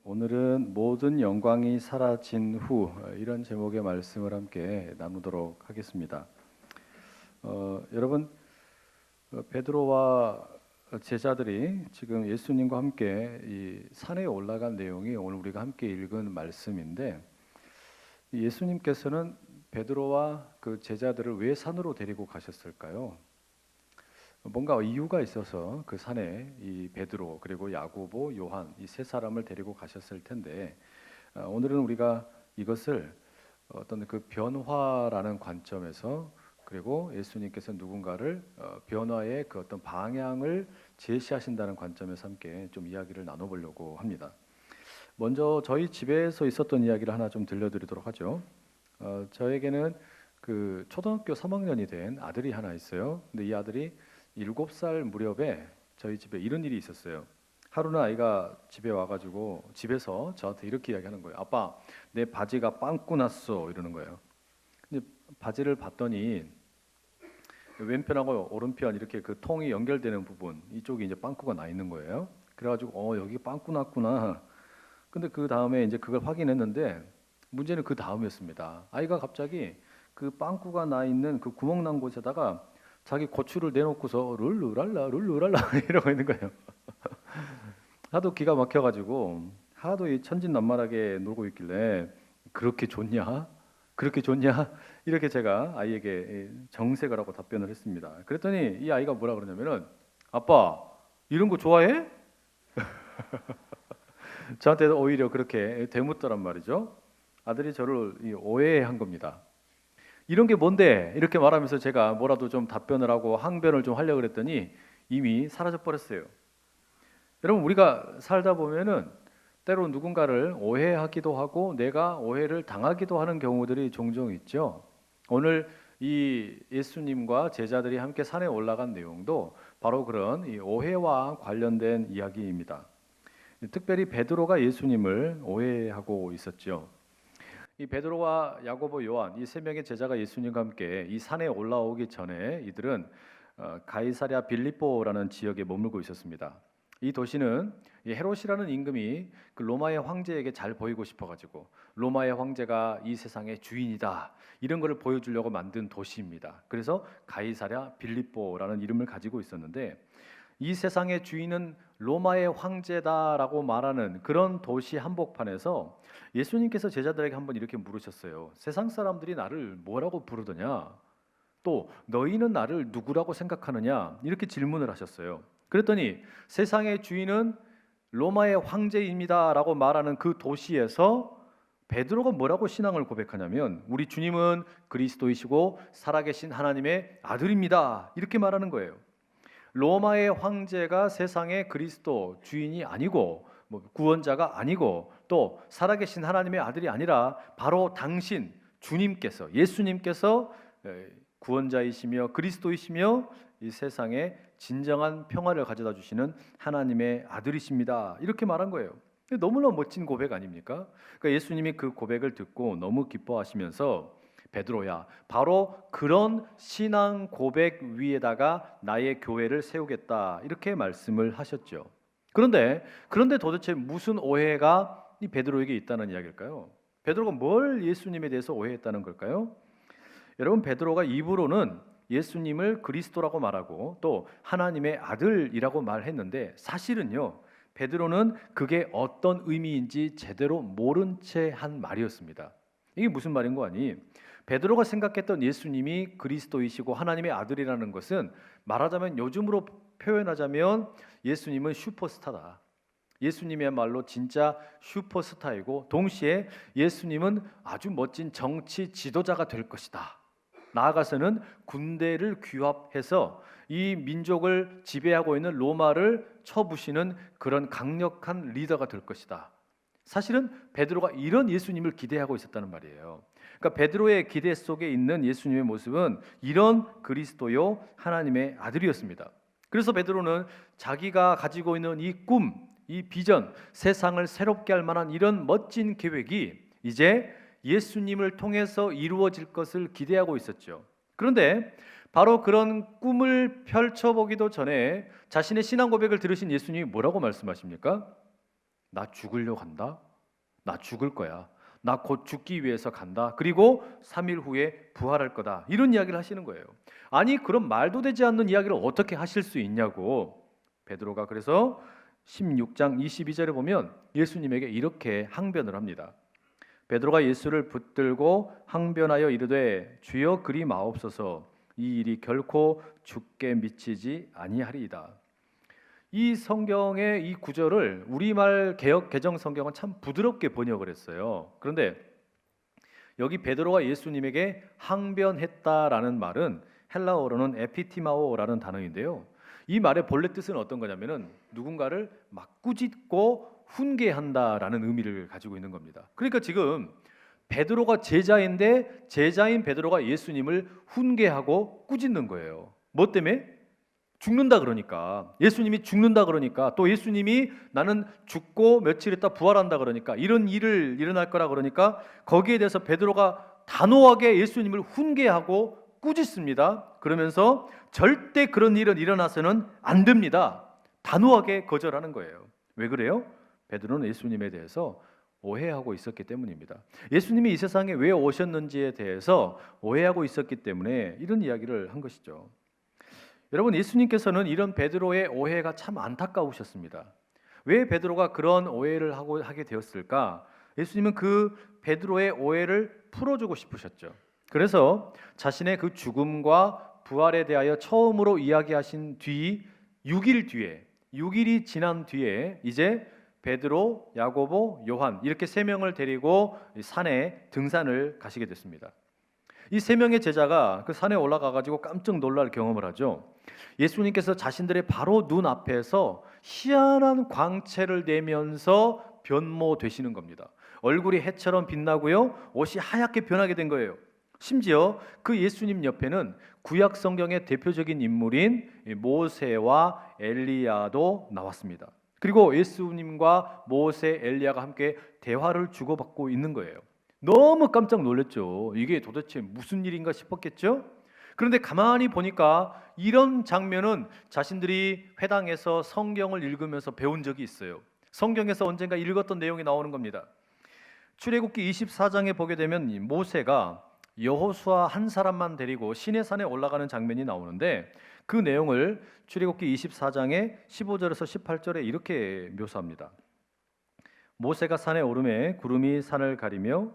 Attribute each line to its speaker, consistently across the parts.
Speaker 1: 오늘은 모든 영광이 사라진 후 이런 제목의 말씀을 함께 나누도록 하겠습니다. 여러분 베드로와 제자들이 지금 예수님과 함께 이 산에 올라간 내용이 오늘 우리가 함께 읽은 말씀인데 예수님께서는 베드로와 그 제자들을 왜 산으로 데리고 가셨을까요? 뭔가 이유가 있어서 그 산에 이 베드로 그리고 야고보, 요한 이 세 사람을 데리고 가셨을 텐데 오늘은 우리가 이것을 어떤 그 변화라는 관점에서 그리고 예수님께서 누군가를 변화의 그 어떤 방향을 제시하신다는 관점에서 함께 좀 이야기를 나눠보려고 합니다. 먼저 저희 집에서 있었던 이야기를 하나 좀 들려드리도록 하죠. 저에게는 그 초등학교 3학년이 된 아들이 하나 있어요. 근데 이 아들이 7살 무렵에 저희 집에 이런 일이 있었어요. 하루는 아이가 집에 와가지고 집에서 저한테 이렇게 이야기하는 거예요. 아빠, 내 바지가 빵꾸 났어 이러는 거예요. 근데 바지를 봤더니 왼편하고 오른편 이렇게 그 통이 연결되는 부분 이쪽이 이제 빵꾸가 나 있는 거예요. 그래가지고 여기 빵꾸 났구나. 근데 그 다음에 이제 그걸 확인했는데 문제는 그 다음이었습니다. 아이가 갑자기 그 빵꾸가 나 있는 그 구멍 난 곳에다가 자기 고추를 내놓고서 룰루랄라 룰루랄라 이러고 있는 거예요. 하도 기가 막혀가지고 하도 이 천진난만하게 놀고 있길래 그렇게 좋냐? 그렇게 좋냐? 이렇게 제가 아이에게 정색을 하고 답변을 했습니다. 그랬더니 이 아이가 뭐라 그러냐면은 아빠 이런 거 좋아해? 저한테 오히려 그렇게 되묻더란 말이죠. 아들이 저를 오해한 겁니다. 이런 게 뭔데? 이렇게 말하면서 제가 뭐라도 좀 답변을 하고 항변을 좀 하려고 그랬더니 이미 사라져 버렸어요. 여러분 우리가 살다 보면은 때로 누군가를 오해하기도 하고 내가 오해를 당하기도 하는 경우들이 종종 있죠. 오늘 이 예수님과 제자들이 함께 산에 올라간 내용도 바로 그런 이 오해와 관련된 이야기입니다. 특별히 베드로가 예수님을 오해하고 있었죠. 이 베드로와 야고보, 요한 이 세 명의 제자가 예수님과 함께 이 산에 올라오기 전에 이들은 가이사랴 빌립보라는 지역에 머물고 있었습니다. 이 도시는 이 헤롯이라는 임금이 그 로마의 황제에게 잘 보이고 싶어가지고 로마의 황제가 이 세상의 주인이다 이런 것을 보여주려고 만든 도시입니다. 그래서 가이사랴 빌립보라는 이름을 가지고 있었는데 이 세상의 주인은 로마의 황제다라고 말하는 그런 도시 한복판에서 예수님께서 제자들에게 한번 이렇게 물으셨어요. 세상 사람들이 나를 뭐라고 부르더냐? 또 너희는 나를 누구라고 생각하느냐? 이렇게 질문을 하셨어요. 그랬더니 세상의 주인은 로마의 황제입니다라고 말하는 그 도시에서 베드로가 뭐라고 신앙을 고백하냐면 우리 주님은 그리스도이시고 살아계신 하나님의 아들입니다. 이렇게 말하는 거예요. 로마의 황제가 세상의 그리스도 주인이 아니고 구원자가 아니고 또 살아계신 하나님의 아들이 아니라 바로 당신 주님께서 예수님께서 구원자이시며 그리스도이시며 이 세상에 진정한 평화를 가져다 주시는 하나님의 아들이십니다. 이렇게 말한 거예요. 너무나 멋진 고백 아닙니까? 그러니까 예수님이 그 고백을 듣고 너무 기뻐하시면서 베드로야, 바로 그런 신앙 고백 위에다가 나의 교회를 세우겠다 이렇게 말씀을 하셨죠. 그런데 도대체 무슨 오해가 이 베드로에게 있다는 이야기일까요? 베드로가 뭘 예수님에 대해서 오해했다는 걸까요? 여러분 베드로가 입으로는 예수님을 그리스도라고 말하고 또 하나님의 아들이라고 말했는데 사실은요 베드로는 그게 어떤 의미인지 제대로 모른 채 한 말이었습니다. 이게 무슨 말인 거 아니? 베드로가 생각했던 예수님이 그리스도이시고 하나님의 아들이라는 것은 말하자면 요즘으로 표현하자면 예수님은 슈퍼스타다. 예수님이야말로 진짜 슈퍼스타이고 동시에 예수님은 아주 멋진 정치 지도자가 될 것이다. 나아가서는 군대를 규합해서 이 민족을 지배하고 있는 로마를 쳐부시는 그런 강력한 리더가 될 것이다. 사실은 베드로가 이런 예수님을 기대하고 있었다는 말이에요. 그러니까 베드로의 기대 속에 있는 예수님의 모습은 이런 그리스도요 하나님의 아들이었습니다. 그래서 베드로는 자기가 가지고 있는 이 꿈, 이 비전, 세상을 새롭게 할 만한 이런 멋진 계획이 이제 예수님을 통해서 이루어질 것을 기대하고 있었죠. 그런데 바로 그런 꿈을 펼쳐보기도 전에 자신의 신앙 고백을 들으신 예수님이 뭐라고 말씀하십니까? 나 죽으려고 간다. 나 죽을 거야. 나 곧 죽기 위해서 간다. 그리고 3일 후에 부활할 거다. 이런 이야기를 하시는 거예요. 아니 그럼 말도 되지 않는 이야기를 어떻게 하실 수 있냐고. 베드로가 그래서 16장 22절에 보면 예수님에게 이렇게 항변을 합니다. 베드로가 예수를 붙들고 항변하여 이르되 주여 그리 마옵소서 이 일이 결코 주께 미치지 아니하리이다. 이 성경의 이 구절을 우리말 개역 개정 성경은 참 부드럽게 번역을 했어요. 그런데 여기 베드로가 예수님에게 항변했다라는 말은 헬라어로는 에피티마오라는 단어인데요. 이 말의 본래 뜻은 어떤 거냐면은 누군가를 막 꾸짖고 훈계한다라는 의미를 가지고 있는 겁니다. 그러니까 지금 베드로가 제자인데 제자인 베드로가 예수님을 훈계하고 꾸짖는 거예요. 뭐 때문에? 죽는다 그러니까. 예수님이 죽는다 그러니까. 또 예수님이 나는 죽고 며칠 있다 부활한다 그러니까. 이런 일을 일어날 거라 그러니까 거기에 대해서 베드로가 단호하게 예수님을 훈계하고 꾸짖습니다. 그러면서 절대 그런 일은 일어나서는 안 됩니다. 단호하게 거절하는 거예요. 왜 그래요? 베드로는 예수님에 대해서 오해하고 있었기 때문입니다. 예수님이 이 세상에 왜 오셨는지에 대해서 오해하고 있었기 때문에 이런 이야기를 한 것이죠. 여러분, 예수님께서는 이런 베드로의 오해가 참 안타까우셨습니다. 왜 베드로가 그런 오해를 하게 되었을까? 예수님은 그 베드로의 오해를 풀어주고 싶으셨죠. 그래서 자신의 그 죽음과 부활에 대하여 처음으로 이야기하신 뒤 6일 뒤에 6일이 지난 뒤에 이제 베드로, 야고보, 요한 이렇게 세 명을 데리고 산에 등산을 가시게 됐습니다. 이 세 명의 제자가 그 산에 올라가 가지고 깜짝 놀랄 경험을 하죠. 예수님께서 자신들의 바로 눈 앞에서 희한한 광채를 내면서 변모되시는 겁니다. 얼굴이 해처럼 빛나고요, 옷이 하얗게 변하게 된 거예요. 심지어 그 예수님 옆에는 구약 성경의 대표적인 인물인 모세와 엘리야도 나왔습니다. 그리고 예수님과 모세, 엘리야가 함께 대화를 주고받고 있는 거예요. 너무 깜짝 놀랐죠. 이게 도대체 무슨 일인가 싶었겠죠? 그런데 가만히 보니까 이런 장면은 자신들이 회당에서 성경을 읽으면서 배운 적이 있어요. 성경에서 언젠가 읽었던 내용이 나오는 겁니다. 출애굽기 24장에 보게 되면 모세가 여호수아 한 사람만 데리고 시내산에 올라가는 장면이 나오는데 그 내용을 출애굽기 24장의 15절에서 18절에 이렇게 묘사합니다. 모세가 산에 오르매 구름이 산을 가리며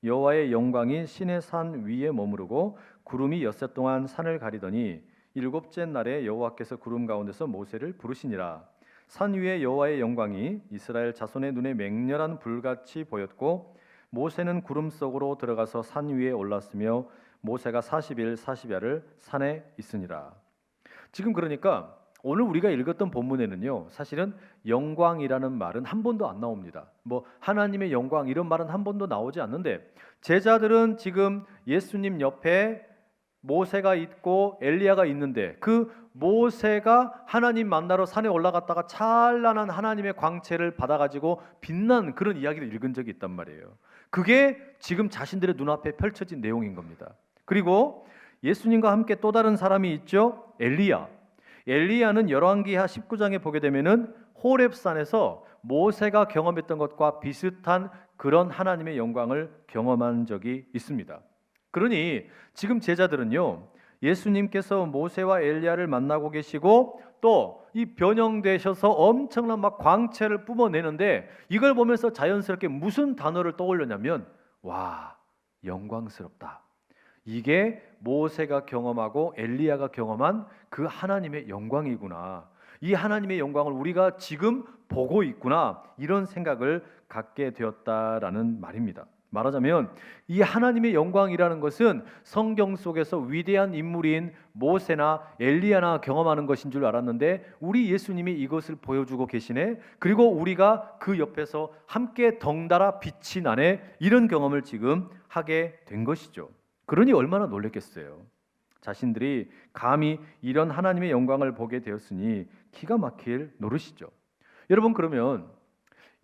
Speaker 1: 여호와의 영광이 시내산 위에 머무르고 구름이 엿새 동안 산을 가리더니 일곱째 날에 여호와께서 구름 가운데서 모세를 부르시니라. 산 위에 여호와의 영광이 이스라엘 자손의 눈에 맹렬한 불같이 보였고 모세는 구름 속으로 들어가서 산 위에 올랐으며 모세가 40일 40야를 산에 있으니라. 지금 그러니까 오늘 우리가 읽었던 본문에는요, 사실은 영광이라는 말은 한 번도 안 나옵니다. 뭐 하나님의 영광 이런 말은 한 번도 나오지 않는데 제자들은 지금 예수님 옆에 모세가 있고 엘리야가 있는데 그 모세가 하나님 만나러 산에 올라갔다가 찬란한 하나님의 광채를 받아가지고 빛난 그런 이야기를 읽은 적이 있단 말이에요. 그게 지금 자신들의 눈앞에 펼쳐진 내용인 겁니다. 그리고 예수님과 함께 또 다른 사람이 있죠. 엘리야는 열왕기하 19장에 보게 되면은 호렙산에서 모세가 경험했던 것과 비슷한 그런 하나님의 영광을 경험한 적이 있습니다. 그러니 지금 제자들은요, 예수님께서 모세와 엘리야를 만나고 계시고 또 이 변형되셔서 엄청난 막 광채를 뿜어내는데 이걸 보면서 자연스럽게 무슨 단어를 떠올렸냐면 와, 영광스럽다. 이게 모세가 경험하고 엘리야가 경험한 그 하나님의 영광이구나. 이 하나님의 영광을 우리가 지금 보고 있구나. 이런 생각을 갖게 되었다라는 말입니다. 말하자면 이 하나님의 영광이라는 것은 성경 속에서 위대한 인물인 모세나 엘리야나 경험하는 것인 줄 알았는데 우리 예수님이 이것을 보여주고 계시네. 그리고 우리가 그 옆에서 함께 덩달아 빛이 나네. 이런 경험을 지금 하게 된 것이죠. 그러니 얼마나 놀랐겠어요. 자신들이 감히 이런 하나님의 영광을 보게 되었으니 기가 막힐 노릇이죠. 여러분, 그러면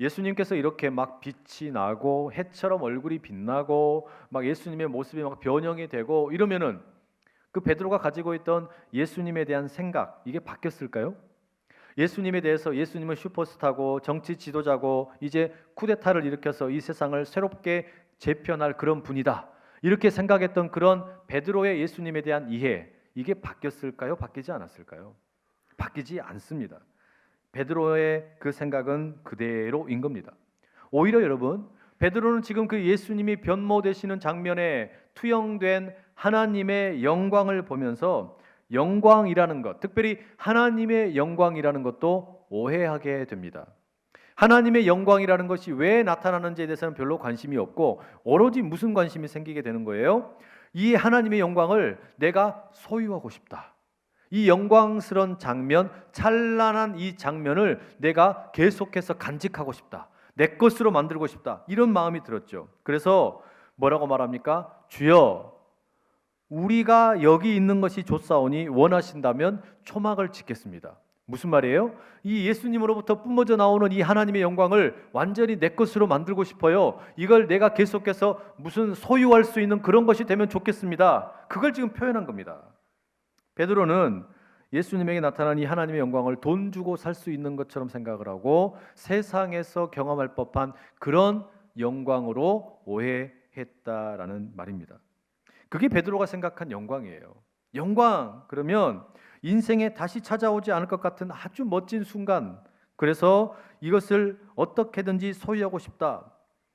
Speaker 1: 예수님께서 이렇게 막 빛이 나고 해처럼 얼굴이 빛나고 막 예수님의 모습이 막 변형이 되고 이러면은 그 베드로가 가지고 있던 예수님에 대한 생각 이게 바뀌었을까요? 예수님에 대해서 예수님은 슈퍼스타고 정치 지도자고 이제 쿠데타를 일으켜서 이 세상을 새롭게 재편할 그런 분이다. 이렇게 생각했던 그런 베드로의 예수님에 대한 이해, 이게 바뀌었을까요? 바뀌지 않았을까요? 바뀌지 않습니다. 베드로의 그 생각은 그대로인 겁니다. 오히려 여러분, 베드로는 지금 그 예수님이 변모되시는 장면에 투영된 하나님의 영광을 보면서 영광이라는 것, 특별히 하나님의 영광이라는 것도 오해하게 됩니다. 하나님의 영광이라는 것이 왜 나타나는지에 대해서는 별로 관심이 없고 오로지 무슨 관심이 생기게 되는 거예요? 이 하나님의 영광을 내가 소유하고 싶다. 이 영광스러운 장면, 찬란한 이 장면을 내가 계속해서 간직하고 싶다. 내 것으로 만들고 싶다. 이런 마음이 들었죠. 그래서 뭐라고 말합니까? 주여, 우리가 여기 있는 것이 좋사오니 원하신다면 초막을 짓겠습니다. 무슨 말이에요? 이 예수님으로부터 뿜어져 나오는 이 하나님의 영광을 완전히 내 것으로 만들고 싶어요. 이걸 내가 계속해서 무슨 소유할 수 있는 그런 것이 되면 좋겠습니다. 그걸 지금 표현한 겁니다. 베드로는 예수님에게 나타난 이 하나님의 영광을 돈 주고 살 수 있는 것처럼 생각을 하고 세상에서 경험할 법한 그런 영광으로 오해했다라는 말입니다. 그게 베드로가 생각한 영광이에요. 영광 그러면 인생에 다시 찾아오지 않을 것 같은 아주 멋진 순간, 그래서 이것을 어떻게든지 소유하고 싶다.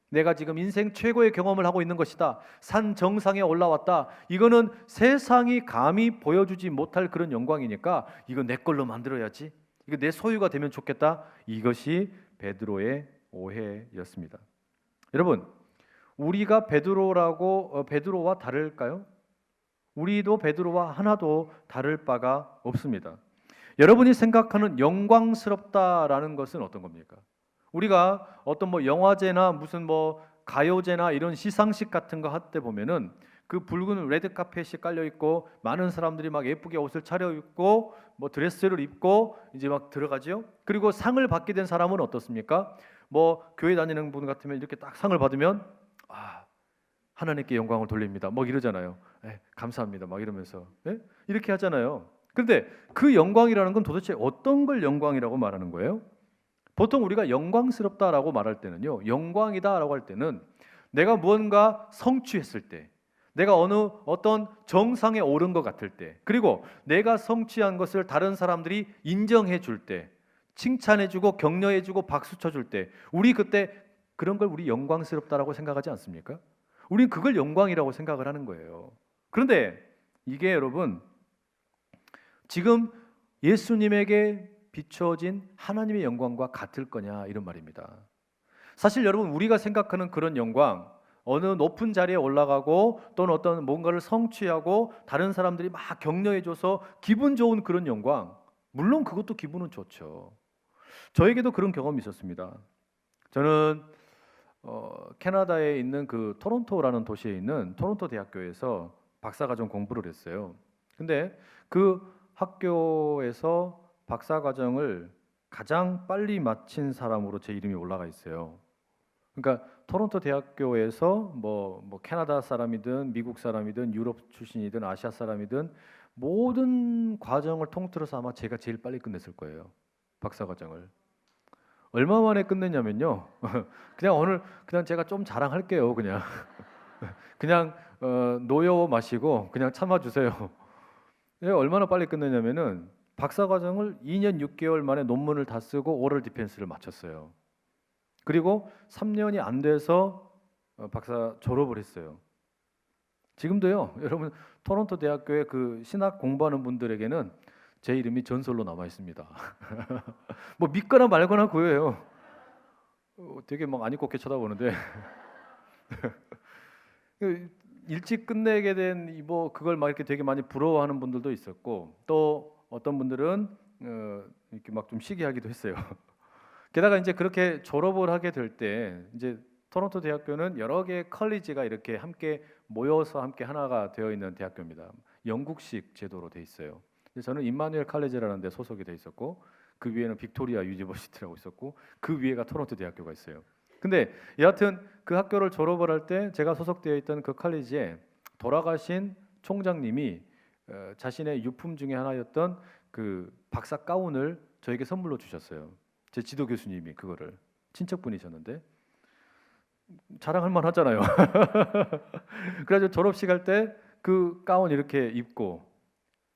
Speaker 1: 내가 지금 인생 최고의 경험을 하고 있는 것이다. 산 정상에 올라왔다. 이거는 세상이 감히 보여주지 못할 그런 영광이니까 이거 내 걸로 만들어야지. 이거 내 소유가 되면 좋겠다. 이것이 베드로의 오해였습니다. 여러분, 우리가 베드로와 다를까요? 우리도 베드로와 하나도 다를 바가 없습니다. 여러분이 생각하는 영광스럽다라는 것은 어떤 겁니까? 우리가 어떤 영화제나 무슨 가요제나 이런 시상식 같은 거 할 때 보면은 그 붉은 레드 카펫이 깔려 있고 많은 사람들이 막 예쁘게 옷을 차려 입고 드레스를 입고 이제 막 들어가죠. 그리고 상을 받게 된 사람은 어떻습니까? 교회 다니는 분 같으면 이렇게 딱 상을 받으면 하나님께 영광을 돌립니다. 이러잖아요. 감사합니다. 이러면서 이렇게 하잖아요. 그런데 그 영광이라는 건 도대체 어떤 걸 영광이라고 말하는 거예요? 보통 우리가 영광스럽다라고 말할 때는요, 영광이다라고 할 때는 내가 무언가 성취했을 때, 내가 어떤 정상에 오른 것 같을 때, 그리고 내가 성취한 것을 다른 사람들이 인정해 줄 때, 칭찬해 주고 격려해 주고 박수 쳐 줄 때, 우리 그때 그런 걸 우리 영광스럽다라고 생각하지 않습니까? 우린 그걸 영광이라고 생각을 하는 거예요. 그런데 이게 여러분, 지금 예수님에게 비춰진 하나님의 영광과 같을 거냐 이런 말입니다. 사실 여러분, 우리가 생각하는 그런 영광, 어느 높은 자리에 올라가고 또는 어떤 뭔가를 성취하고 다른 사람들이 막 격려해줘서 기분 좋은 그런 영광, 물론 그것도 기분은 좋죠. 저에게도 그런 경험이 있었습니다. 저는 캐나다에 있는 그 토론토라는 도시에 있는 토론토 대학교에서 박사과정 공부를 했어요. 근데 그 학교에서 박사과정을 가장 빨리 마친 사람으로 제 이름이 올라가 있어요. 그러니까 토론토 대학교에서 캐나다 사람이든 미국 사람이든 유럽 출신이든 아시아 사람이든 모든 과정을 통틀어서 아마 제가 제일 빨리 끝냈을 거예요. 박사과정을. 얼마 만에 끝냈냐면요. 그냥 제가 좀 자랑할게요. 그냥 노여워 마시고 그냥 참아주세요. 얼마나 빨리 끝냈냐면은 박사과정을 2년 6개월 만에 논문을 다 쓰고 오럴 디펜스를 마쳤어요. 그리고 3년이 안 돼서 박사 졸업을 했어요. 지금도요, 여러분 토론토 대학교에 그 신학 공부하는 분들에게는 제 이름이 전설로 남아 있습니다. 믿거나 말거나 그거예요. 되게 안 입고 쳐다보는데 일찍 끝내게 된 그걸 이렇게 되게 많이 부러워하는 분들도 있었고, 또 어떤 분들은 이렇게 좀 시기하기도 했어요. 게다가 이제 그렇게 졸업을 하게 될 때 이제 토론토 대학교는 여러 개의 컬리지가 이렇게 함께 모여서 함께 하나가 되어 있는 대학교입니다. 영국식 제도로 돼 있어요. 저는 임마누엘 칼리지라는 데 소속이 돼 있었고, 그 위에는 빅토리아 유니버시티라고 있었고, 그 위에가 토론토 대학교가 있어요. 근데 여하튼 그 학교를 졸업을 할 때 제가 소속되어 있던 그 칼리지에 돌아가신 총장님이 자신의 유품 중에 하나였던 그 박사 가운을 저에게 선물로 주셨어요. 제 지도 교수님이 그거를 친척분이셨는데 자랑할 만하잖아요. 그래가지고 졸업식 할 때 그 가운 이렇게 입고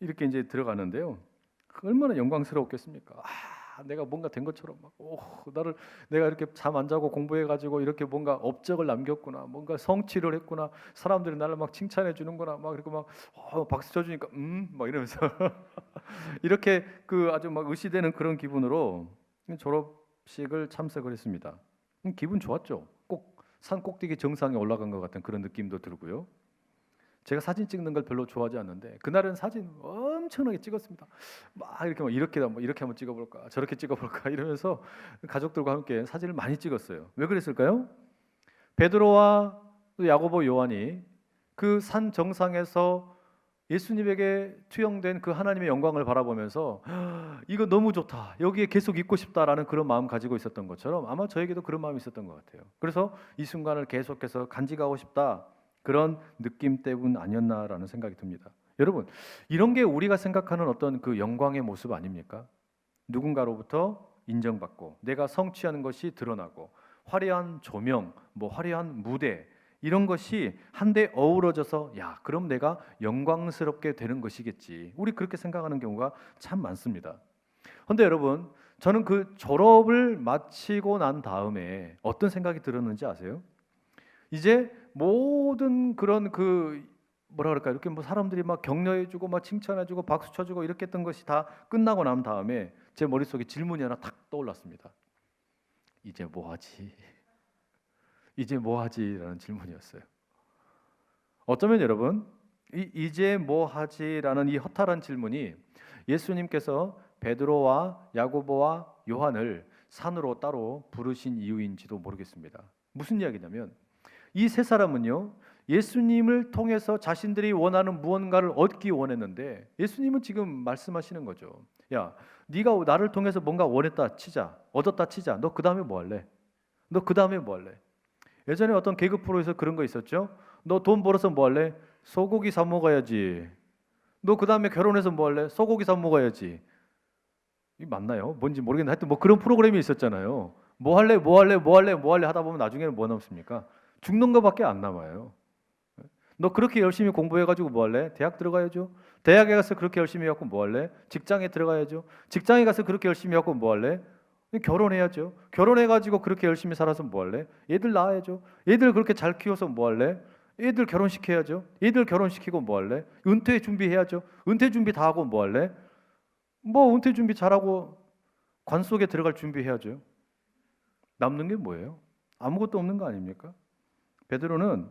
Speaker 1: 이렇게 이제 들어가는데요. 얼마나 영광스러웠겠습니까? 내가 뭔가 된 것처럼 막, 내가 이렇게 잠 안 자고 공부해가지고 이렇게 뭔가 업적을 남겼구나, 뭔가 성취를 했구나, 사람들이 나를 막 칭찬해 주는구나, 막 이렇게 막 박수 쳐주니까 막 이러면서 이렇게 그 아주 막 의시되는 그런 기분으로 졸업식을 참석을 했습니다. 기분 좋았죠. 꼭 산 꼭대기 정상에 올라간 것 같은 그런 느낌도 들고요. 제가 사진 찍는 걸 별로 좋아하지 않는데 그날은 사진 엄청나게 찍었습니다. 막 이렇게 한번 찍어볼까, 저렇게 찍어볼까 이러면서 가족들과 함께 사진을 많이 찍었어요. 왜 그랬을까요? 베드로와 야고보, 요한이 그 산 정상에서 예수님에게 투영된 그 하나님의 영광을 바라보면서 이거 너무 좋다, 여기에 계속 있고 싶다라는 그런 마음 가지고 있었던 것처럼 아마 저에게도 그런 마음이 있었던 것 같아요. 그래서 이 순간을 계속해서 간직하고 싶다, 그런 느낌 때문 아니었나라는 생각이 듭니다. 여러분, 이런 게 우리가 생각하는 어떤 그 영광의 모습 아닙니까? 누군가로부터 인정받고 내가 성취하는 것이 드러나고 화려한 조명, 화려한 무대, 이런 것이 한데 어우러져서 그럼 내가 영광스럽게 되는 것이겠지, 우리 그렇게 생각하는 경우가 참 많습니다. 그런데 여러분, 저는 그 졸업을 마치고 난 다음에 어떤 생각이 들었는지 아세요? 이제 모든 그런 이렇게 사람들이 막 격려해주고 막 칭찬해주고 박수 쳐주고 이렇게 했던 것이 다 끝나고 난 다음에 제 머릿속에 질문이 하나 탁 떠올랐습니다. 이제 뭐하지? 이제 뭐하지? 라는 질문이었어요. 어쩌면 여러분, 이제 뭐하지? 라는 이 허탈한 질문이 예수님께서 베드로와 야고보와 요한을 산으로 따로 부르신 이유인지도 모르겠습니다. 무슨 이야기냐면 이 세 사람은요, 예수님을 통해서 자신들이 원하는 무언가를 얻기 원했는데 예수님은 지금 말씀하시는 거죠. 야, 네가 나를 통해서 뭔가 원했다 치자, 얻었다 치자. 너 그 다음에 뭐 할래? 너 그 다음에 뭐 할래? 예전에 어떤 개그 프로에서 그런 거 있었죠. 너 돈 벌어서 뭐 할래? 소고기 사 먹어야지. 너 그 다음에 결혼해서 뭐 할래? 소고기 사 먹어야지. 이 맞나요? 뭔지 모르겠는데 하여튼 그런 프로그램이 있었잖아요. 뭐 할래? 뭐 할래? 뭐 할래? 뭐 할래? 하다 보면 나중에는 뭐 남습니까? 죽는 것밖에 안 남아요. 너 그렇게 열심히 공부해가지고 뭐 할래? 대학 들어가야죠. 대학에 가서 그렇게 열심히 해갖고 뭐 할래? 직장에 들어가야죠. 직장에 가서 그렇게 열심히 해갖고 뭐 할래? 결혼해야죠. 결혼해가지고 그렇게 열심히 살아서 뭐 할래? 애들 낳아야죠. 애들 그렇게 잘 키워서 뭐 할래? 애들 결혼시켜야죠. 애들 결혼시키고 뭐 할래? 은퇴 준비해야죠. 은퇴 준비 다 하고 뭐 할래? 은퇴 준비 잘하고 관 속에 들어갈 준비해야죠. 남는 게 뭐예요? 아무것도 없는 거 아닙니까? 베드로는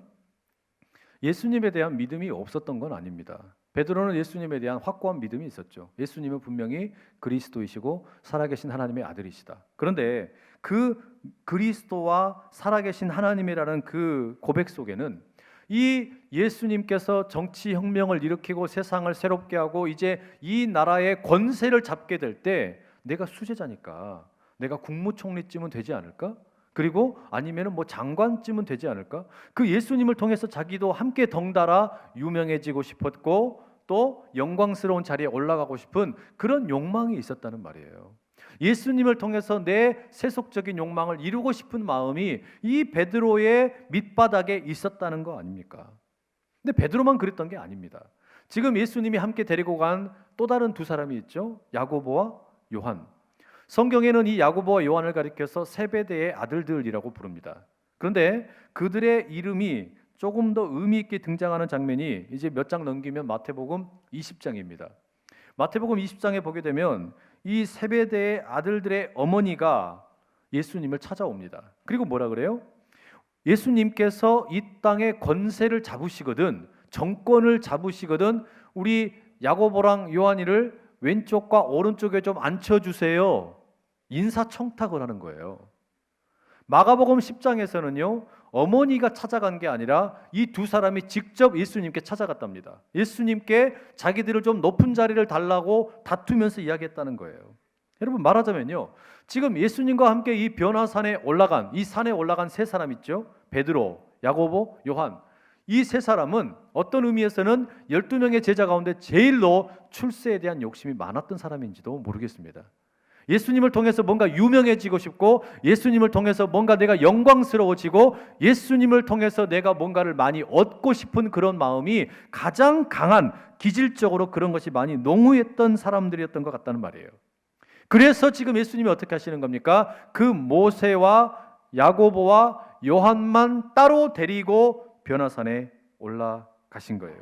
Speaker 1: 예수님에 대한 믿음이 없었던 건 아닙니다. 베드로는 예수님에 대한 확고한 믿음이 있었죠. 예수님은 분명히 그리스도이시고 살아계신 하나님의 아들이시다. 그런데 그 그리스도와 살아계신 하나님이라는 그 고백 속에는 이 예수님께서 정치혁명을 일으키고 세상을 새롭게 하고 이제 이 나라의 권세를 잡게 될 때 내가 수제자니까 내가 국무총리쯤은 되지 않을까? 그리고 아니면은 장관쯤은 되지 않을까? 그 예수님을 통해서 자기도 함께 덩달아 유명해지고 싶었고 또 영광스러운 자리에 올라가고 싶은 그런 욕망이 있었다는 말이에요. 예수님을 통해서 내 세속적인 욕망을 이루고 싶은 마음이 이 베드로의 밑바닥에 있었다는 거 아닙니까? 근데 베드로만 그랬던 게 아닙니다. 지금 예수님이 함께 데리고 간 또 다른 두 사람이 있죠. 야고보와 요한. 성경에는 이 야고보와 요한을 가리켜서 세베대의 아들들이라고 부릅니다. 그런데 그들의 이름이 조금 더 의미 있게 등장하는 장면이 이제 몇 장 넘기면 마태복음 20장입니다. 마태복음 20장에 보게 되면 이 세베대의 아들들의 어머니가 예수님을 찾아옵니다. 그리고 뭐라 그래요? 예수님께서 이 땅에 권세를 잡으시거든, 정권을 잡으시거든 우리 야고보랑 요한이를 왼쪽과 오른쪽에 좀 앉혀주세요. 인사청탁을 하는 거예요. 마가복음 10장에서는요, 어머니가 찾아간 게 아니라 이 두 사람이 직접 예수님께 찾아갔답니다. 예수님께 자기들을 좀 높은 자리를 달라고 다투면서 이야기했다는 거예요. 여러분, 말하자면요, 지금 예수님과 함께 이 변화산에 올라간 세 사람 있죠. 베드로, 야고보, 요한. 이 세 사람은 어떤 의미에서는 12명의 제자 가운데 제일로 출세에 대한 욕심이 많았던 사람인지도 모르겠습니다. 예수님을 통해서 뭔가 유명해지고 싶고, 예수님을 통해서 뭔가 내가 영광스러워지고, 예수님을 통해서 내가 뭔가를 많이 얻고 싶은 그런 마음이 가장 강한, 기질적으로 그런 것이 많이 농후했던 사람들이었던 것 같다는 말이에요. 그래서 지금 예수님이 어떻게 하시는 겁니까? 그 모세와 야고보와 요한만 따로 데리고 변화산에 올라가신 거예요.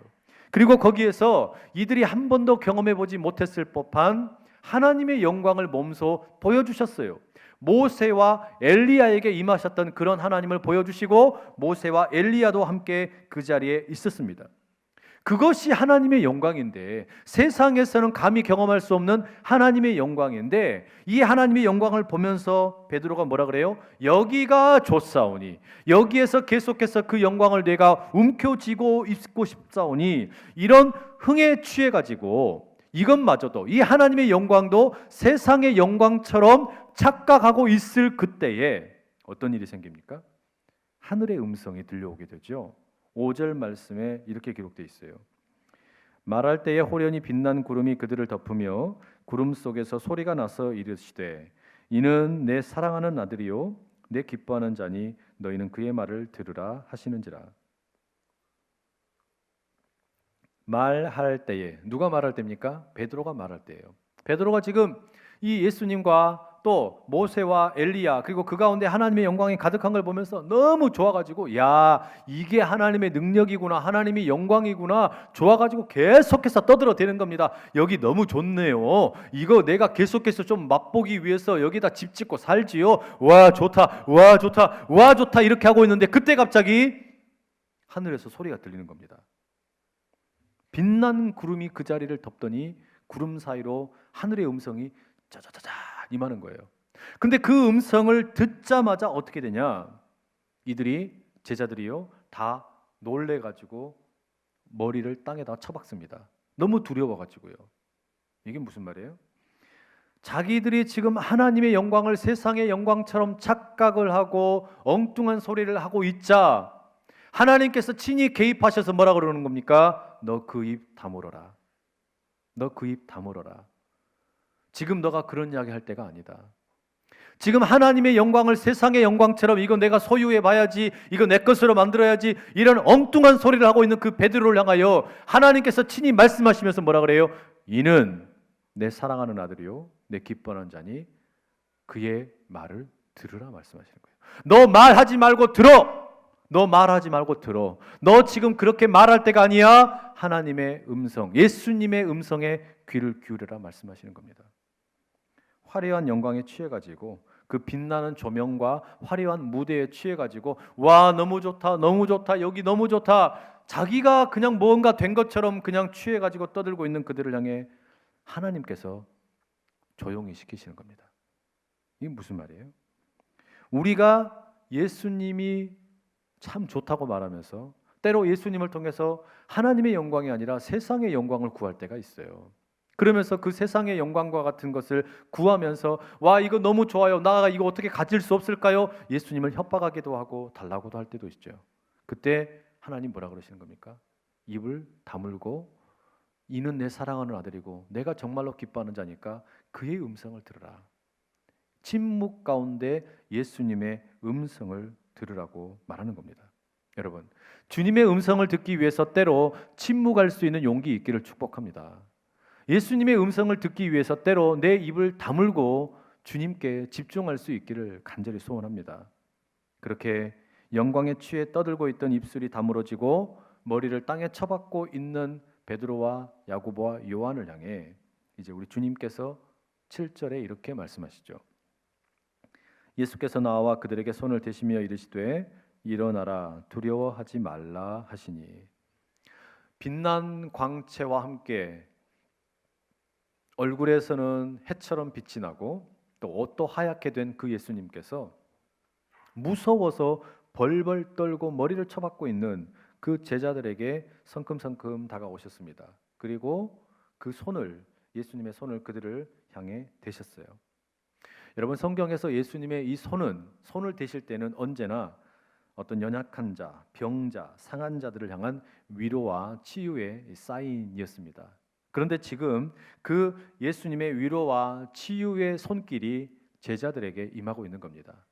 Speaker 1: 그리고 거기에서 이들이 한 번도 경험해 보지 못했을 법한 하나님의 영광을 몸소 보여주셨어요. 모세와 엘리야에게 임하셨던 그런 하나님을 보여주시고, 모세와 엘리야도 함께 그 자리에 있었습니다. 그것이 하나님의 영광인데, 세상에서는 감히 경험할 수 없는 하나님의 영광인데, 이 하나님의 영광을 보면서 베드로가 뭐라 그래요? 여기가 좋사오니, 여기에서 계속해서 그 영광을 내가 움켜쥐고 있고 싶사오니, 이런 흥에 취해가지고 이것마저도, 이 하나님의 영광도 세상의 영광처럼 착각하고 있을 그때에 어떤 일이 생깁니까? 하늘의 음성이 들려오게 되죠. 5절 말씀에 이렇게 기록되어 있어요. 말할 때에 호련히 빛난 구름이 그들을 덮으며 구름 속에서 소리가 나서 이르시되, 이는 내 사랑하는 아들이요 내 기뻐하는 자니 너희는 그의 말을 들으라 하시는지라. 말할 때에, 누가 말할 때입니까? 베드로가 말할 때예요. 베드로가 지금 이 예수님과 또 모세와 엘리야, 그리고 그 가운데 하나님의 영광이 가득한 걸 보면서 너무 좋아가지고, 야, 이게 하나님의 능력이구나, 하나님의 영광이구나, 좋아가지고 계속해서 떠들어대는 겁니다. 여기 너무 좋네요. 이거 내가 계속해서 좀 맛보기 위해서 여기다 집 짓고 살지요. 와 좋다, 와 좋다, 와 좋다, 이렇게 하고 있는데, 그때 갑자기 하늘에서 소리가 들리는 겁니다. 빛난 구름이 그 자리를 덮더니 구름 사이로 하늘의 음성이 짜자자자 임하는 거예요. 근데 그 음성을 듣자마자 어떻게 되냐? 이들이, 제자들이요, 다 놀래가지고 머리를 땅에다 쳐박습니다. 너무 두려워가지고요. 이게 무슨 말이에요? 자기들이 지금 하나님의 영광을 세상의 영광처럼 착각을 하고 엉뚱한 소리를 하고 있자, 하나님께서 친히 개입하셔서 뭐라 그러는 겁니까? 너 그 입 다물어라. 너 그 입 다물어라. 지금 너가 그런 이야기 할 때가 아니다. 지금 하나님의 영광을 세상의 영광처럼 이거 내가 소유해 봐야지, 이거 내 것으로 만들어야지, 이런 엉뚱한 소리를 하고 있는 그 베드로를 향하여 하나님께서 친히 말씀하시면서 뭐라 그래요? 이는 내 사랑하는 아들이요 내 기뻐하는 자니 그의 말을 들으라 말씀하시는 거예요. 너 말하지 말고 들어. 너 말하지 말고 들어. 너 지금 그렇게 말할 때가 아니야. 하나님의 음성, 예수님의 음성에 귀를 기울여라 말씀하시는 겁니다. 화려한 영광에 취해가지고, 그 빛나는 조명과 화려한 무대에 취해가지고, 와 너무 좋다, 너무 좋다, 여기 너무 좋다, 자기가 그냥 뭔가 된 것처럼 그냥 취해가지고 떠들고 있는 그들을 향해 하나님께서 조용히 시키시는 겁니다. 이게 무슨 말이에요? 우리가 예수님이 참 좋다고 말하면서 때로 예수님을 통해서 하나님의 영광이 아니라 세상의 영광을 구할 때가 있어요. 그러면서 그 세상의 영광과 같은 것을 구하면서, 와 이거 너무 좋아요, 나 이거 어떻게 가질 수 없을까요? 예수님을 협박하기도 하고 달라고도 할 때도 있죠. 그때 하나님 뭐라 그러시는 겁니까? 입을 다물고, 이는 내 사랑하는 아들이고 내가 정말로 기뻐하는 자니까 그의 음성을 들으라. 침묵 가운데 예수님의 음성을 들으라고 말하는 겁니다. 여러분, 주님의 음성을 듣기 위해서 때로 침묵할 수 있는 용기 있기를 축복합니다. 예수님의 음성을 듣기 위해서 때로 내 입을 다물고 주님께 집중할 수 있기를 간절히 소원합니다. 그렇게 영광에 취해 떠들고 있던 입술이 다물어지고 머리를 땅에 쳐박고 있는 베드로와 야고보와 요한을 향해 이제 우리 주님께서 7절에 이렇게 말씀하시죠. 예수께서 나와 그들에게 손을 대시며 이르시되 일어나라 두려워하지 말라 하시니, 빛난 광채와 함께 얼굴에서는 해처럼 빛이 나고 또 옷도 하얗게 된 그 예수님께서 무서워서 벌벌 떨고 머리를 쳐박고 있는 그 제자들에게 성큼성큼 다가오셨습니다. 그리고 그 손을, 예수님의 손을 그들을 향해 대셨어요. 여러분, 성경에서 예수님의 이 손을 대실 때는 언제나 어떤 연약한 자, 병자, 상한 자들을 향한 위로와 치유의 사인이었습니다. 그런데 지금 그 예수님의 위로와 치유의 손길이 제자들에게 임하고 있는 겁니다.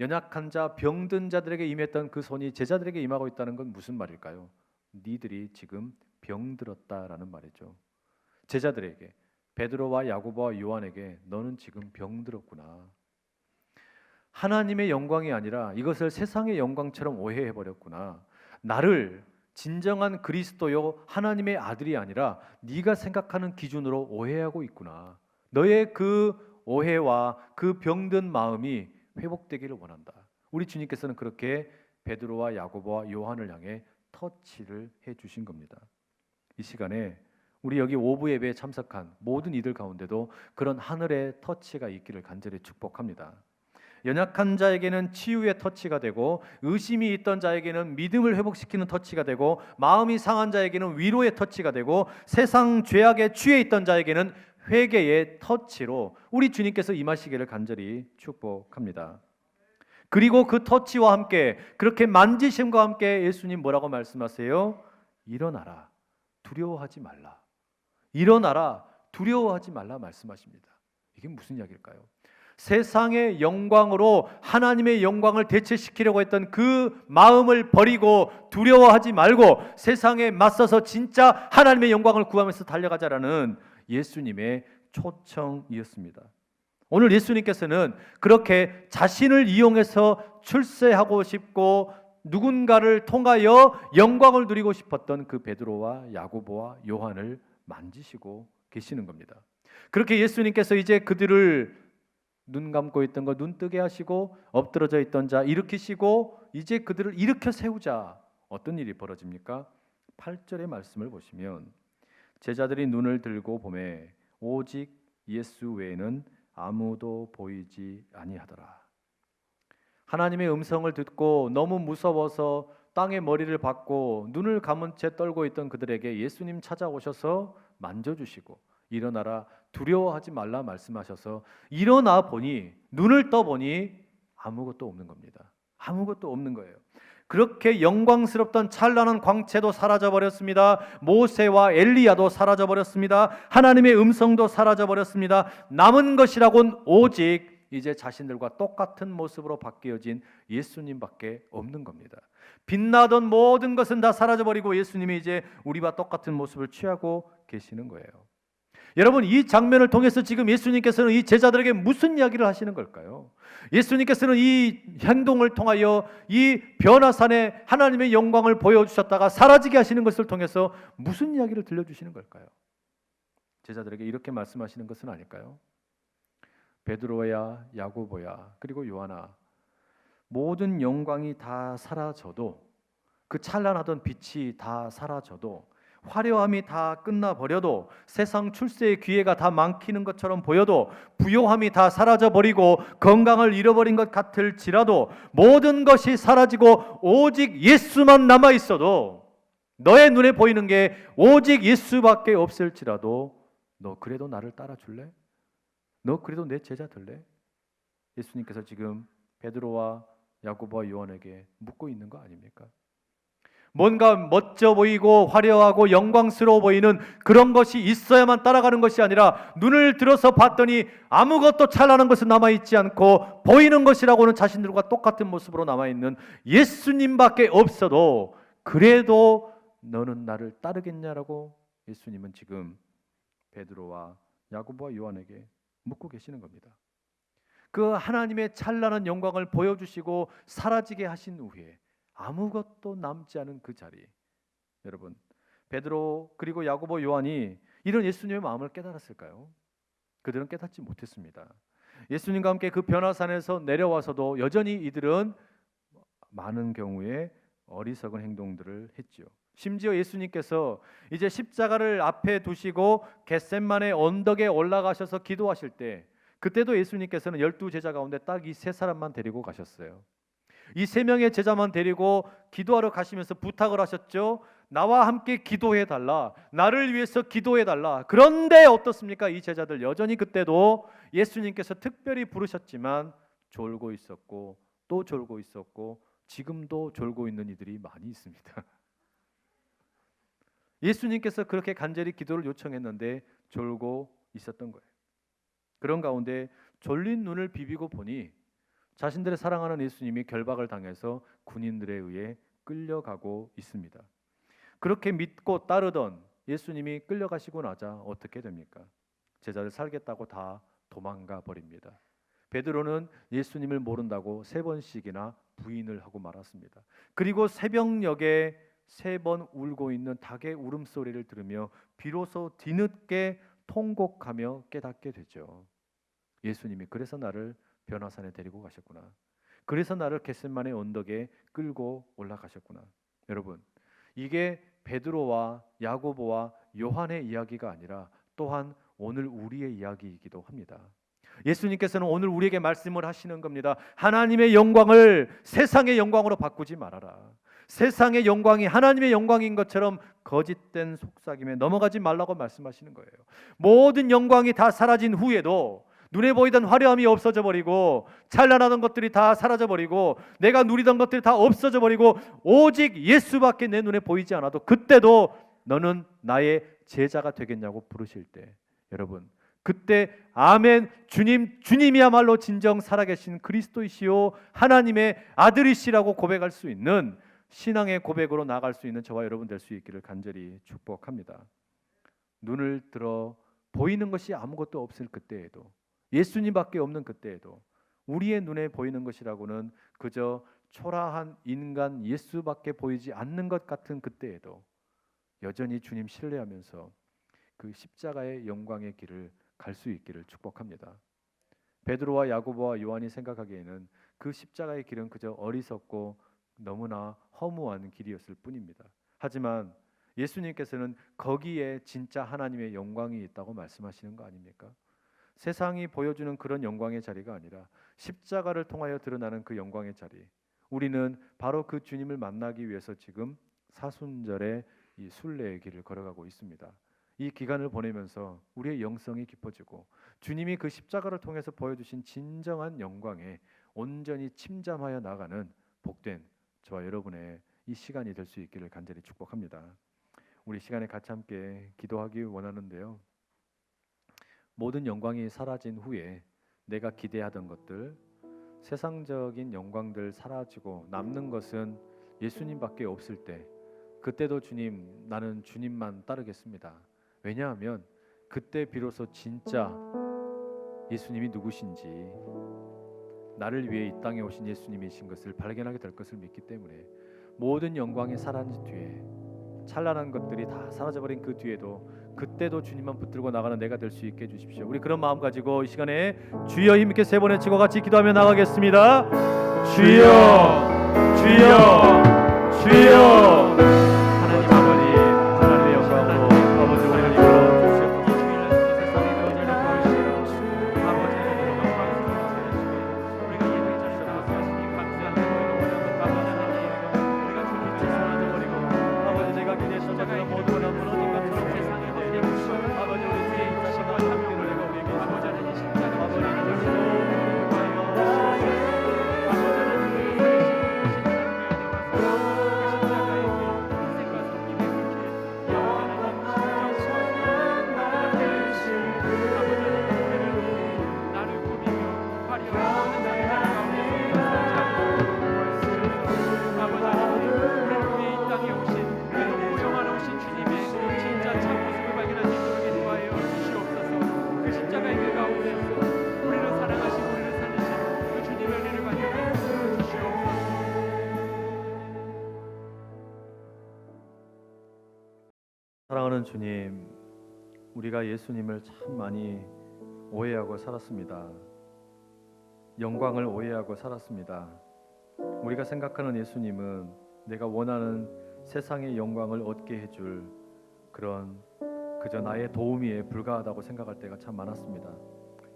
Speaker 1: 연약한 자, 병든 자들에게 임했던 그 손이 제자들에게 임하고 있다는 건 무슨 말일까요? 니들이 지금 병들었다라는 말이죠. 제자들에게, 베드로와 야고보와 요한에게 너는 지금 병들었구나. 하나님의 영광이 아니라 이것을 세상의 영광처럼 오해해 버렸구나. 나를 진정한 그리스도요 하나님의 아들이 아니라 네가 생각하는 기준으로 오해하고 있구나. 너의 그 오해와 그 병든 마음이 회복되기를 원한다. 우리 주님께서는 그렇게 베드로와 야고보와 요한을 향해 터치를 해 주신 겁니다. 이 시간에 우리 여기 오부 예배에 참석한 모든 이들 가운데도 그런 하늘의 터치가 있기를 간절히 축복합니다. 연약한 자에게는 치유의 터치가 되고, 의심이 있던 자에게는 믿음을 회복시키는 터치가 되고, 마음이 상한 자에게는 위로의 터치가 되고, 세상 죄악에 취해 있던 자에게는 회개의 터치로 우리 주님께서 임하시기를 간절히 축복합니다. 그리고 그 터치와 함께, 그렇게 만지심과 함께 예수님 뭐라고 말씀하세요? 일어나라, 두려워하지 말라. 일어나라, 두려워하지 말라 말씀하십니다. 이게 무슨 이야기일까요? 세상의 영광으로 하나님의 영광을 대체시키려고 했던 그 마음을 버리고 두려워하지 말고 세상에 맞서서 진짜 하나님의 영광을 구하면서 달려가자라는 예수님의 초청이었습니다. 오늘 예수님께서는 그렇게 자신을 이용해서 출세하고 싶고 누군가를 통하여 영광을 누리고 싶었던 그 베드로와 야고보와 요한을 만지시고 계시는 겁니다. 그렇게 예수님께서 이제 그들을 눈 감고 있던 거 눈 뜨게 하시고 엎드러져 있던 자 일으키시고 이제 그들을 일으켜 세우자. 어떤 일이 벌어집니까? 8절의 말씀을 보시면 제자들이 눈을 들고 보매 오직 예수 외에는 아무도 보이지 아니하더라. 하나님의 음성을 듣고 너무 무서워서 땅에 머리를 박고 눈을 감은 채 떨고 있던 그들에게 예수님 찾아오셔서 만져주시고 일어나라, 두려워하지 말라 말씀하셔서 일어나 보니, 눈을 떠 보니 아무것도 없는 겁니다. 아무것도 없는 거예요. 그렇게 영광스럽던 찬란한 광채도 사라져 버렸습니다. 모세와 엘리야도 사라져 버렸습니다. 하나님의 음성도 사라져 버렸습니다. 남은 것이라곤 오직 이제 자신들과 똑같은 모습으로 바뀌어진 예수님밖에 없는 겁니다. 빛나던 모든 것은 다 사라져 버리고 예수님이 이제 우리와 똑같은 모습을 취하고 계시는 거예요. 여러분, 이 장면을 통해서 지금 예수님께서는 이 제자들에게 무슨 이야기를 하시는 걸까요? 예수님께서는 이 행동을 통하여 이 변화산에 하나님의 영광을 보여주셨다가 사라지게 하시는 것을 통해서 무슨 이야기를 들려주시는 걸까요? 제자들에게 이렇게 말씀하시는 것은 아닐까요? 베드로야, 야고보야, 그리고 요한아, 모든 영광이 다 사라져도, 그 찬란하던 빛이 다 사라져도, 화려함이 다 끝나버려도, 세상 출세의 기회가 다 망키는 것처럼 보여도, 부요함이 다 사라져버리고 건강을 잃어버린 것 같을지라도, 모든 것이 사라지고 오직 예수만 남아있어도, 너의 눈에 보이는 게 오직 예수밖에 없을지라도 너 그래도 나를 따라줄래? 너 그래도 내 제자 될래? 예수님께서 지금 베드로와 야고보와 요한에게 묻고 있는 거 아닙니까? 뭔가 멋져 보이고 화려하고 영광스러워 보이는 그런 것이 있어야만 따라가는 것이 아니라 눈을 들어서 봤더니 아무것도 찬란한 것은 남아있지 않고 보이는 것이라고는 자신들과 똑같은 모습으로 남아있는 예수님밖에 없어도 그래도 너는 나를 따르겠냐라고 예수님은 지금 베드로와 야고보와 요한에게 묻고 계시는 겁니다. 그 하나님의 찬란한 영광을 보여주시고 사라지게 하신 후에 아무것도 남지 않은 그 자리, 여러분, 베드로 그리고 야고보 요한이 이런 예수님의 마음을 깨달았을까요? 그들은 깨닫지 못했습니다. 예수님과 함께 그 변화산에서 내려와서도 여전히 이들은 많은 경우에 어리석은 행동들을 했지요. 심지어 예수님께서 이제 십자가를 앞에 두시고 겟셋마네 언덕에 올라가셔서 기도하실 때, 그때도 예수님께서는 12제자 가운데 딱 이 세 사람만 데리고 가셨어요. 이 세 명의 제자만 데리고 기도하러 가시면서 부탁을 하셨죠. 나와 함께 기도해 달라, 나를 위해서 기도해 달라. 그런데 어떻습니까? 이 제자들 여전히 그때도 예수님께서 특별히 부르셨지만 졸고 있었고 또 졸고 있었고 지금도 졸고 있는 이들이 많이 있습니다. 예수님께서 그렇게 간절히 기도를 요청했는데 졸고 있었던 거예요. 그런 가운데 졸린 눈을 비비고 보니 자신들의 사랑하는 예수님이 결박을 당해서 군인들에 의해 끌려가고 있습니다. 그렇게 믿고 따르던 예수님이 끌려가시고 나자 어떻게 됩니까? 제자를 살겠다고 다 도망가 버립니다. 베드로는 예수님을 모른다고 3번씩이나 부인을 하고 말았습니다. 그리고 새벽녘에 3번 울고 있는 닭의 울음소리를 들으며 비로소 뒤늦게 통곡하며 깨닫게 되죠. 예수님이 그래서 나를 변화산에 데리고 가셨구나. 그래서 나를 겟세마네 언덕에 끌고 올라가셨구나. 여러분, 이게 베드로와 야고보와 요한의 이야기가 아니라 또한 오늘 우리의 이야기이기도 합니다. 예수님께서는 오늘 우리에게 말씀을 하시는 겁니다. 하나님의 영광을 세상의 영광으로 바꾸지 말아라. 세상의 영광이 하나님의 영광인 것처럼 거짓된 속삭임에 넘어가지 말라고 말씀하시는 거예요. 모든 영광이 다 사라진 후에도 눈에 보이던 화려함이 없어져 버리고 찬란하던 것들이 다 사라져 버리고 내가 누리던 것들이 다 없어져 버리고 오직 예수밖에 내 눈에 보이지 않아도 그때도 너는 나의 제자가 되겠냐고 부르실 때, 여러분, 그때 아멘, 주님이야말로 진정 살아계신 그리스도이시요 하나님의 아들이시라고 고백할 수 있는 신앙의 고백으로 나아갈 수 있는 저와 여러분 될 수 있기를 간절히 축복합니다. 눈을 들어 보이는 것이 아무것도 없을 그때에도, 예수님밖에 없는 그때에도, 우리의 눈에 보이는 것이라고는 그저 초라한 인간 예수밖에 보이지 않는 것 같은 그때에도 여전히 주님 신뢰하면서 그 십자가의 영광의 길을 갈 수 있기를 축복합니다. 베드로와 야고보와 요한이 생각하기에는 그 십자가의 길은 그저 어리석고 너무나 허무한 길이었을 뿐입니다. 하지만 예수님께서는 거기에 진짜 하나님의 영광이 있다고 말씀하시는 거 아닙니까? 세상이 보여주는 그런 영광의 자리가 아니라 십자가를 통하여 드러나는 그 영광의 자리, 우리는 바로 그 주님을 만나기 위해서 지금 사순절의 이 순례의 길을 걸어가고 있습니다. 이 기간을 보내면서 우리의 영성이 깊어지고 주님이 그 십자가를 통해서 보여주신 진정한 영광에 온전히 침잠하여 나가는 복된 저와 여러분의 이 시간이 될 수 있기를 간절히 축복합니다. 우리 시간에 같이 함께 기도하기 원하는데요. 모든 영광이 사라진 후에 내가 기대하던 것들, 세상적인 영광들 사라지고 남는 것은 예수님밖에 없을 때, 그때도 주님, 나는 주님만 따르겠습니다. 왜냐하면 그때 비로소 진짜 예수님이 누구신지, 나를 위해 이 땅에 오신 예수님이신 것을 발견하게 될 것을 믿기 때문에 모든 영광이 사라진 뒤에, 찬란한 것들이 다 사라져버린 그 뒤에도 그때도 주님만 붙들고 나가는 내가 될 수 있게 해주십시오. 우리 그런 마음 가지고 이 시간에 주여 힘있게 3번 외치고 같이 기도하며 나가겠습니다. 주여, 주여, 주여. 하나님 아버지, 하나님의 영광으로 아버지 우리를 이끌어 주시옵소서. 세상의 거짓을 보여주시오. 아버지의 영광을 보여주시오. 우리가 예배의 자리에 나와서 감사하는 거예요. 우리가 주님을 사랑해버리고 아버지 내가 기대했던 것처럼 모두가 다 무너진 것처럼 세상에 거짓을 보시고 아버지 우리 뒤에 있으시고 함께를 내고 우리에게 아버지 하나님 십자가 아버지를 사랑하는 주님, 우리가 예수님을 참 많이 오해하고 살았습니다. 영광을 오해하고 살았습니다. 우리가 생각하는 예수님은 내가 원하는 세상의 영광을 얻게 해줄 그런 그저 나의 도우미에 불과하다고 생각할 때가 참 많았습니다.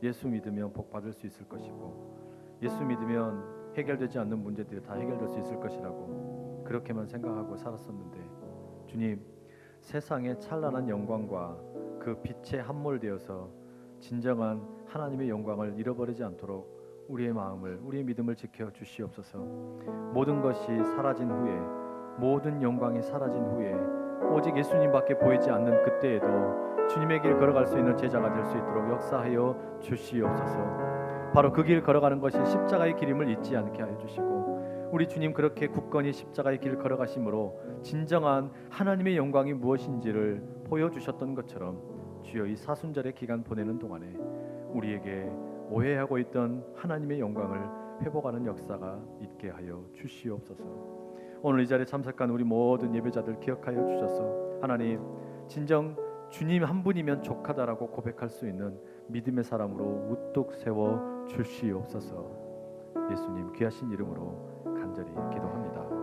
Speaker 1: 예수 믿으면 복 받을 수 있을 것이고 예수 믿으면 해결되지 않는 문제들이 다 해결될 수 있을 것이라고 그렇게만 생각하고 살았었는데, 주님, 세상의 찬란한 영광과 그 빛에 함몰되어서 진정한 하나님의 영광을 잃어버리지 않도록 우리의 마음을, 우리의 믿음을 지켜 주시옵소서. 모든 것이 사라진 후에, 모든 영광이 사라진 후에 오직 예수님밖에 보이지 않는 그때에도 주님의 길 걸어갈 수 있는 제자가 될 수 있도록 역사하여 주시옵소서. 바로 그 길 걸어가는 것이 십자가의 길임을 잊지 않게 하여 주시고, 우리 주님 그렇게 굳건히 십자가의 길 걸어가심으로 진정한 하나님의 영광이 무엇인지를 보여주셨던 것처럼 주여 이 사순절의 기간 보내는 동안에 우리에게 오해하고 있던 하나님의 영광을 회복하는 역사가 있게 하여 주시옵소서. 오늘 이 자리에 참석한 우리 모든 예배자들 기억하여 주셔서 하나님 진정 주님 한 분이면 족하다라고 고백할 수 있는 믿음의 사람으로 우뚝 세워 주시옵소서. 예수님 귀하신 이름으로 간절히 기도합니다.